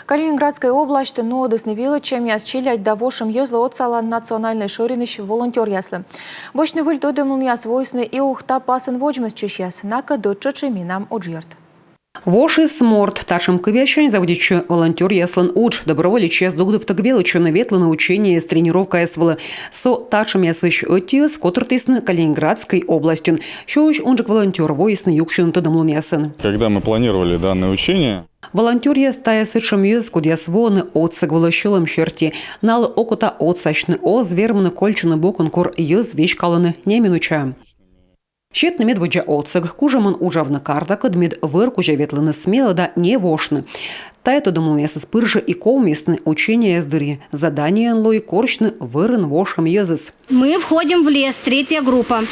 Калининградской области нодысны вилычем ясчилять давошим езло отсала национальный шорыныш волонтер яслы. Бочный выль додымлын яс войсны и ухта пасын вожмес чущас, нака дочачи минам оджирт. Воши сморт, ташим кывящань заводичи волонтер яслан уч, доброволич яс дугдов тагвелычу на ветло научение с тренировка ясвала. Со ташим ясыш отиес, котортисны Калининградской областью. Щоуч онжик волонтер войсны юкшин тодомлун ясын. Когда мы планировали данное учение, волонтер яс тая сычам яс, куд яс воны отсаг волощилом черти. Налы окута отсачны, о звермны кольчуны бокон кор яс вещкаланы не минуча. Щет намед воджа отсаг, кужаман ужавна карта, кадмед выркужа ветланы смело да не вошны. Тайто думал ясыс пыржа и колместны учения яздыри. Задание лой корчны вырын вошам языс. Мы входим в лес, 3-я группа.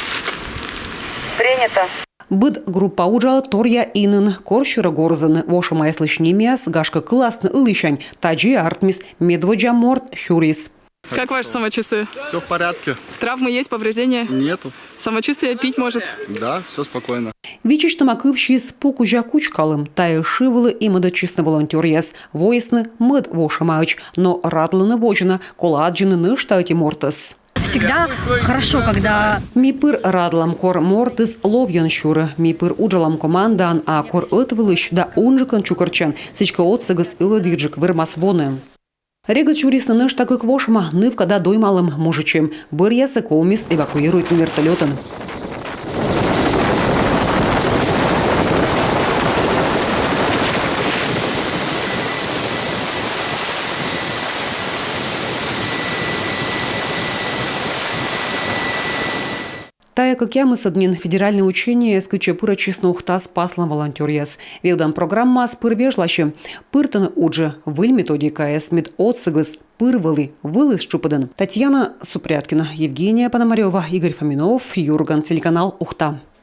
Принято. Быд группа уджала торья инын, корщура горзаны, вошам яслышнимиас, гашка классны ылыщань, таджи артмис, медводжа морд щурис. Как ваше самочувствие? Все в порядке. Травмы есть, повреждения? Нету. Самочувствие пить может? Да, все спокойно. Вичишь намакывщи с покужа кучкалым, тая шивалы и мадачисны волонтер яс, воисны мыд вошамач, но радланы вожина, коладжины ныштайте мортас. Всегда хорошо, когда... Мипыр радлам кор мортыс ловьян щуры, мипыр уджалам командан, а кор отвылыш да унжикан чукарчан, сычка отсыгас илодиджик вырмас воны. Рега чурисны ныш такой квошма, нывка да доймалым мужичем. Быр ясы комис эвакуирует вертолетом. Тая как ямы саднин федеральное учение скыче пыра честно ухта спаслан волонтер яс. Велдан программа с пырвежлаще. Пыртан уджи, выль методика яс мед отсыгыс, пырвалы, вылыз чупадан. Татьяна Супряткина, Евгения Пономарева, Игорь Фоминов, Юрган, телеканал Ухта.